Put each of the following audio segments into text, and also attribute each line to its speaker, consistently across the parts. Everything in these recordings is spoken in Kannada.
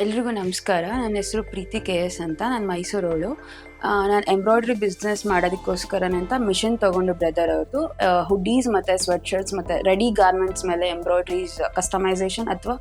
Speaker 1: ಎಲ್ರಿಗೂ ನಮಸ್ಕಾರ. ನನ್ನ ಹೆಸರು ಪ್ರೀತಿ KS ಅಂತ. ನಾನು ಮೈಸೂರವಳು. ನಾನು ಎಂಬ್ರಾಯ್ಡ್ರಿ ಬಿಸ್ನೆಸ್ ಮಾಡೋದಕ್ಕೋಸ್ಕರನೇ ಅಂತ ಮಿಷನ್ ತೊಗೊಂಡು ಬ್ರದರ್ ಅವ್ರದ್ದು ಹುಡೀಸ್ ಮತ್ತು ಸ್ವೆಟ್ ಶರ್ಟ್ಸ್ ಮತ್ತು ರೆಡಿ ಗಾರ್ಮೆಂಟ್ಸ್ ಮೇಲೆ ಎಂಬ್ರಾಯ್ಡ್ರೀಸ್ ಕಸ್ಟಮೈಸೇಷನ್ ಅಥವಾ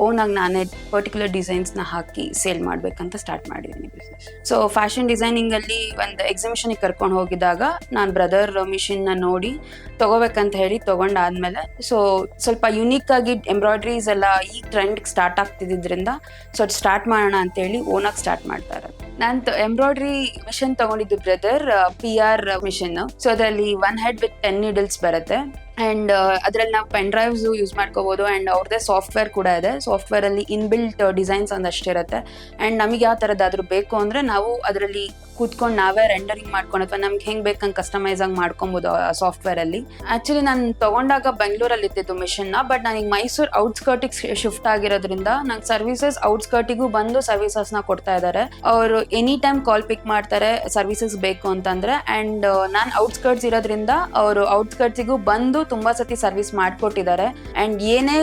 Speaker 1: ಓನಾಗಿ ನಾನೇ ಪರ್ಟಿಕ್ಯುಲರ್ ಡಿಸೈನ್ಸ್ನ ಹಾಕಿ ಸೇಲ್ ಮಾಡಬೇಕಂತ ಸ್ಟಾರ್ಟ್ ಮಾಡಿದ್ದೀನಿ ಬಿಸ್ನೆಸ್. ಸೊ ಫ್ಯಾಷನ್ ಡಿಸೈನಿಂಗಲ್ಲಿ ಒಂದು ಎಕ್ಸಿಬಿಷನಿಗೆ ಕರ್ಕೊಂಡು ಹೋಗಿದಾಗ ನಾನು ಬ್ರದರ್ ಮಿಷಿನ್ನ ನೋಡಿ ತೊಗೋಬೇಕಂತ ಹೇಳಿ ತೊಗೊಂಡಾದ್ಮೇಲೆ ಸೊ ಸ್ವಲ್ಪ ಯುನೀಕಾಗಿ ಎಂಬ್ರಾಯ್ಡ್ರೀಸ್ ಎಲ್ಲ ಈ ಟ್ರೆಂಡ್ ಸ್ಟಾರ್ಟ್ ಆಗ್ತಿದ್ದರಿಂದ ಸೊ ಅದು ಸ್ಟಾರ್ಟ್ ಮಾಡೋಣ ಅಂತೇಳಿ ಓನಾಗಿ ಸ್ಟಾರ್ಟ್ ಮಾಡ್ತಾ ಇರೋದು. ನಾನು ಎಂಬ್ರಾಯ್ಡ್ರಿ ಮಿಷನ್ ತಗೊಂಡಿದ್ದು ಬ್ರದರ್ PR ಮಿಷನ್. ಸೊ ಅದರಲ್ಲಿ 1 ಹೆಡ್ ವಿತ್ 10 ನೀಡಲ್ಸ್ ಬರುತ್ತೆ ಆ್ಯಂಡ್ ಅದರಲ್ಲಿ ನಾವು ಪೆನ್ ಡ್ರೈವ್ಸ್ ಯೂಸ್ ಮಾಡ್ಕೋಬೋದು ಆ್ಯಂಡ್ ಅವ್ರದ್ದೇ ಸಾಫ್ಟ್ವೇರ್ ಕೂಡ ಇದೆ. ಸಾಫ್ಟ್ವೇರಲ್ಲಿ ಇನ್ಬಿಲ್ಟ್ ಡಿಸೈನ್ಸ್ ಒಂದಷ್ಟಿರುತ್ತೆ ಆ್ಯಂಡ್ ನಮಗೆ ಯಾವ ಥರದ್ದಾದ್ರೂ ಬೇಕು ಅಂದರೆ ನಾವು ಅದರಲ್ಲಿ ಕೂತ್ಕೊಂಡು ನಾವೇ ರೆಂಡರಿಂಗ್ ಮಾಡ್ಕೊಂಡು ಅಥವಾ ನಮ್ಗೆ ಹೆಂಗೆ ಬೇಕಂಗೆ ಕಸ್ಟಮೈಸ್ ಆಗಿ ಮಾಡ್ಕೊಬೋದು ಆ ಸಾಫ್ಟ್ವೇರಲ್ಲಿ. ಆ್ಯಕ್ಚುಲಿ ನಾನು ತೊಗೊಂಡಾಗ ಬೆಂಗಳೂರಲ್ಲಿ ಇದ್ದಿದ್ದು ಮಿಷನ್ನ, ಬಟ್ ನನಗೆ ಮೈಸೂರು ಔಟ್ಸ್ಕರ್ಟಿಗೆ ಶಿಫ್ಟ್ ಆಗಿರೋದ್ರಿಂದ ನಂಗೆ ಸರ್ವಿಸಸ್ ಔಟ್ಸ್ಕರ್ಟಿಗೂ ಬಂದು ಸರ್ವಿಸಸ್ನ ಕೊಡ್ತಾ ಇದ್ದಾರೆ. ಅವರು ಎನಿ ಟೈಮ್ ಕಾಲ್ ಪಿಕ್ ಮಾಡ್ತಾರೆ ಸರ್ವಿಸಸ್ ಬೇಕು ಅಂತಂದರೆ. ಆ್ಯಂಡ್ ನಾನು ಔಟ್ಸ್ಕರ್ಟ್ಸ್ ಇರೋದ್ರಿಂದ ಅವರು ಔಟ್ಸ್ಕರ್ಟ್ಸಿಗೂ ಬಂದು ತುಂಬ ಸತಿ ಸರ್ವಿಸ್ ಮಾಡಿಕೊಟ್ಟಿದ್ದಾರೆ ಆ್ಯಂಡ್ ಏನೇ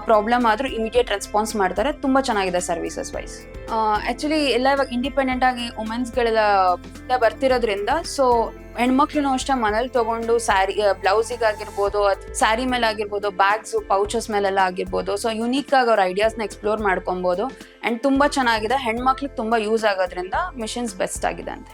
Speaker 1: ಪ್ರಾಬ್ಲಮ್ ಆದರೂ ಇಮಿಡಿಯೇಟ್ ರೆಸ್ಪಾನ್ಸ್ ಮಾಡ್ತಾರೆ. ತುಂಬ ಚೆನ್ನಾಗಿದೆ ಸರ್ವಿಸಸ್ ವೈಸ್. ಆ್ಯಕ್ಚುಲಿ ಎಲ್ಲ ಇವಾಗ ಇಂಡಿಪೆಂಡೆಂಟ್ ಆಗಿ ವುಮೆನ್ಸ್ಗಳೆಲ್ಲ ಬರ್ತಿರೋದ್ರಿಂದ ಸೊ ಹೆಣ್ಮಕ್ಳು ಅಷ್ಟೇ ಮನೇಲಿ ತೊಗೊಂಡು ಸ್ಯಾರಿ ಬ್ಲೌಸಿಗಾಗಿರ್ಬೋದು ಸ್ಯಾರಿ ಮೇಲೆ ಆಗಿರ್ಬೋದು ಬ್ಯಾಗ್ಸು ಪೌಚಸ್ ಮೇಲೆಲ್ಲ ಆಗಿರ್ಬೋದು ಸೊ ಯುನೀಕ್ ಆಗಿ ಅವ್ರ ಐಡಿಯಾಸ್ನ ಎಕ್ಸ್ಪ್ಲೋರ್ ಮಾಡ್ಕೊಬೋದು ಆ್ಯಂಡ್ ತುಂಬ ಚೆನ್ನಾಗಿದೆ. ಹೆಣ್ಮಕ್ಳಿಗೆ ತುಂಬ ಯೂಸ್ ಆಗೋದ್ರಿಂದ ಮಿಷನ್ಸ್ ಬೆಸ್ಟ್ ಆಗಿದೆ ಅಂತ.